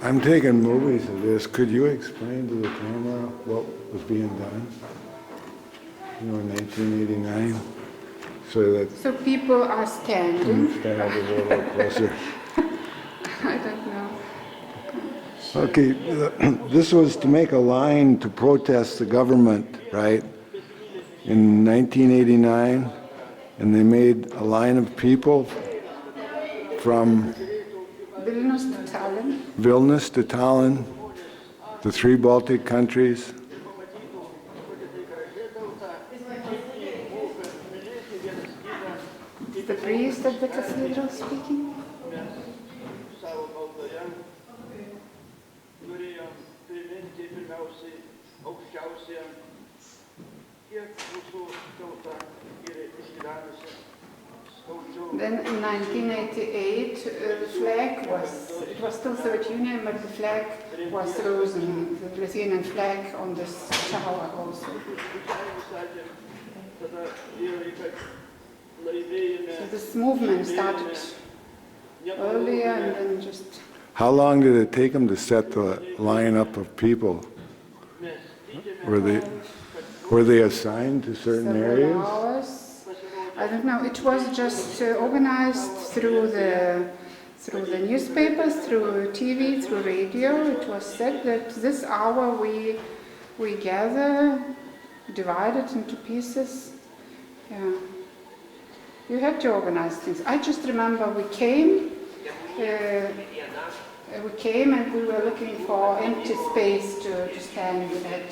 I'm taking movies of this. Could you explain to the camera what was being done? In 1989, so people are standing. Stand a little closer. I don't know. Okay, this was to make a line to protest the government, right? In 1989, and they made a line of people from Vilnius to Tallinn, the 3 Baltic countries. Is the priest at the cathedral speaking? Then in 1988, the flag it was still Soviet Union, but the flag was frozen, the Lithuanian flag on this shower also. So this movement started earlier and then just... How long did it take them to set the lineup of people? Were they assigned to certain areas? Hours. I don't know. It was just organized through the newspapers, through TV, through radio. It was said that this hour we gather, divided into pieces. Yeah. You had to organize things. I just remember we came and we were looking for empty space to stand at.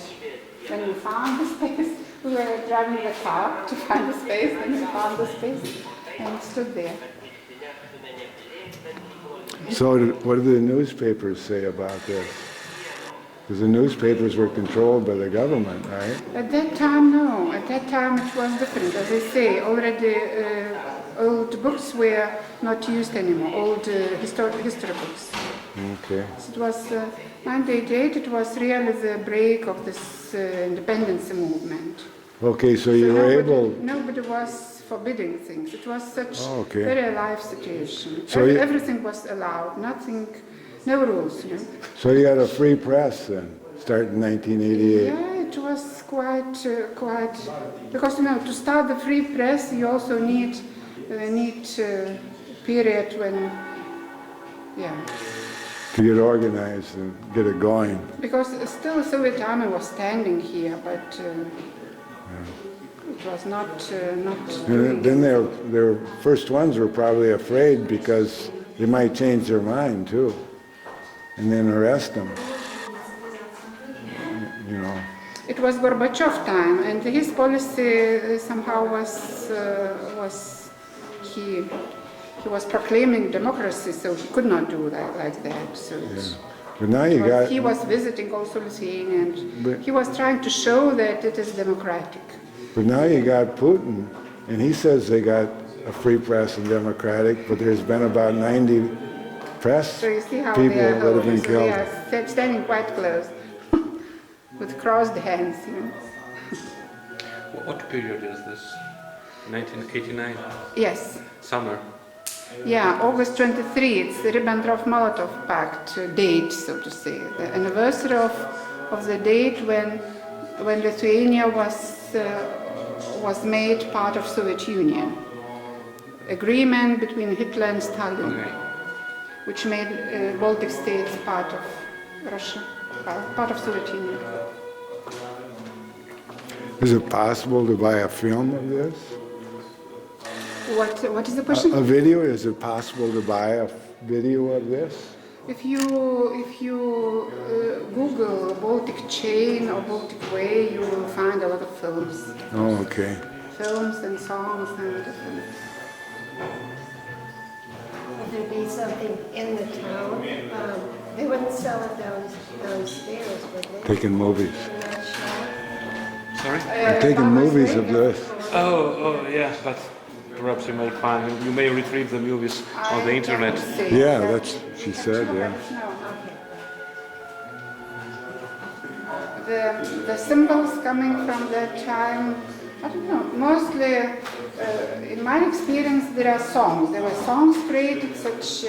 When we found the space, we were driving the car to find the space, and we found the space and stood there. So what did the newspapers say about this? Because the newspapers were controlled by the government, right? At that time, no. At that time it was different. As I say, already old books were not used anymore, old history books. Okay. So it was 1988, it was really the break of this independence movement. Okay, so you were able... Nobody was forbidding things. It was such okay. very alive situation. So everything was allowed, nothing, no rules. You know? So you had a free press then, starting in 1988? Yeah, it was quite, because to start the free press you also need period when, to get organized and get it going. Because still the Soviet army was standing here, but it was not. And then their first ones were probably afraid because they might change their mind too, and then arrest them. It was Gorbachev time, and his policy somehow was he was proclaiming democracy, so he could not do that like that. So but now he was visiting also Lithuania, and he was trying to show that it is democratic. But now you got Putin, and he says they got a free press and democratic, but there's been about 90 press so you see how people that have been killed. They are standing quite close, with crossed hands. What period is this? 1989? Yes. Summer? Yeah, August 23, it's the Ribbentrop-Molotov Pact date, so to say. The anniversary of the date when Lithuania was made part of Soviet Union. Agreement between Hitler and Stalin, which made Baltic states part of Russia, part of Soviet Union. Is it possible to buy a film of this? What is the question? A video? Is it possible to buy a video of this? If you Google Baltic chain or Baltic way, you will find a lot of films. Oh, okay. Films and songs and different. Would there be something in the town? They wouldn't sell it downstairs, would they? Taking movies. You're not sure? Sorry? They're taking movies of this. Oh, yeah, but perhaps you may retrieve the movies on the internet. Yeah, that's she said. Yeah. The symbols coming from that time, I don't know. Mostly, in my experience, there are songs. There were songs created, such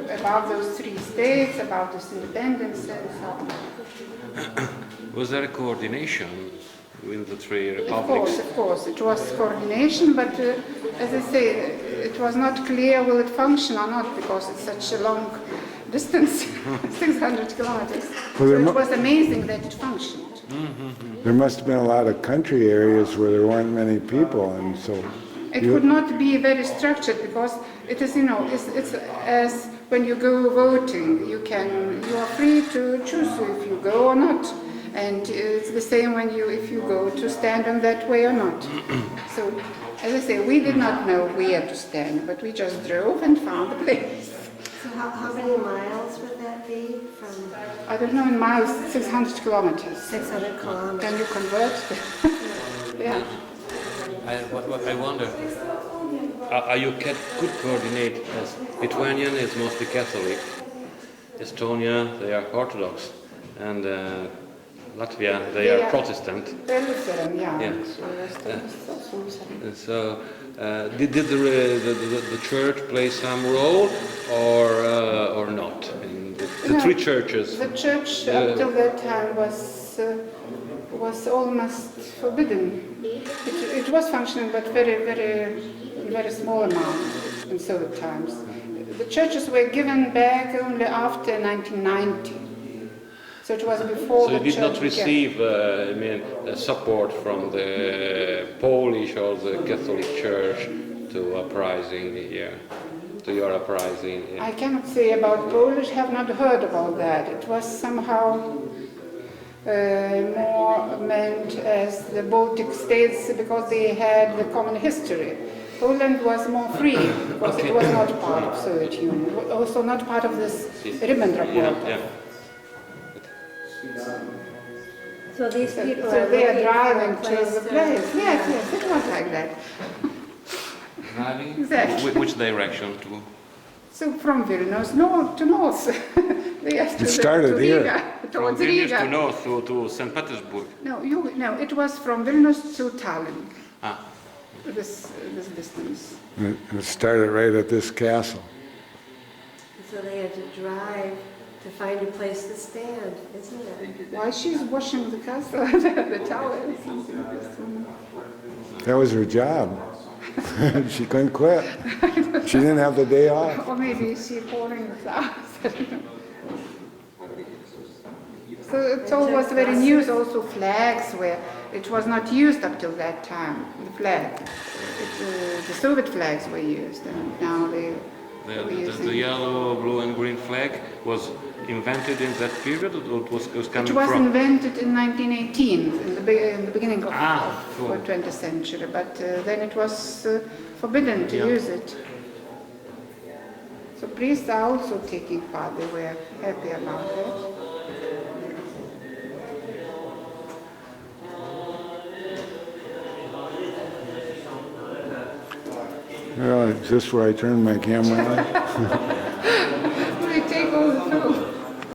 about those three states, about this independence and so on. Was there a coordination with the three republics? Of course, it was coordination, but as I say, it was not clear will it function or not because it's such a long distance, 600 kilometers. So it was amazing that it functioned. There must have been a lot of country areas where there weren't many people, and so... It would not be very structured because it is, it's as when you go voting, you are free to choose if you go or not. And it's the same if you go to stand on that way or not. So, as I say, we did not know where to stand, but we just drove and found the place. So how many miles would that be from I don't know in miles, 600 kilometers. 600 kilometers? Can you convert? Yeah. I wonder, could coordinate as Lithuanian is mostly Catholic, Estonia they are Orthodox, and Latvia they are Protestant. They're Lutheran, yeah. Yeah. So, So did the church play some role or not? In the three churches. The church up till that time was almost forbidden. It was functioning, but very small amount in Soviet times. The churches were given back only after 1990. So it was before So the you did church not receive support from the Polish or the Catholic Church to uprising here, to your uprising. Yeah. I cannot say about Polish, have not heard about that. It was somehow more meant as the Baltic states because they had the common history. Poland was more free because it was not part of Soviet Union, also not part of this Ribbentrop-Molotov. Yeah. So these people So are they are looking driving for a to the place. Yes, it was like that. Driving? Exactly. Which direction to? So from Vilnius north to north. It started here. Riga, From towards Vilnius Riga. to north to St. Petersburg. No, it was from Vilnius to Tallinn. Ah. This distance. And it started right at this castle. So they had to drive to find a place to stand, isn't it? Why she's washing the castle, the tower or something like this. That was her job. She couldn't quit. She didn't have the day off. Or maybe she pouring the flowers. I don't know. So it all was very new. Also flags were, it was not used up till that time, the flag. The Soviet flags were used and now they were using... The yellow, blue and green flag was invented in that period or it was coming It was from? invented in 1918, in the beginning of cool. the 20th century, but then it was forbidden to use it. So priests are also taking part, they were happy about it. Well, is this where I turn my camera on?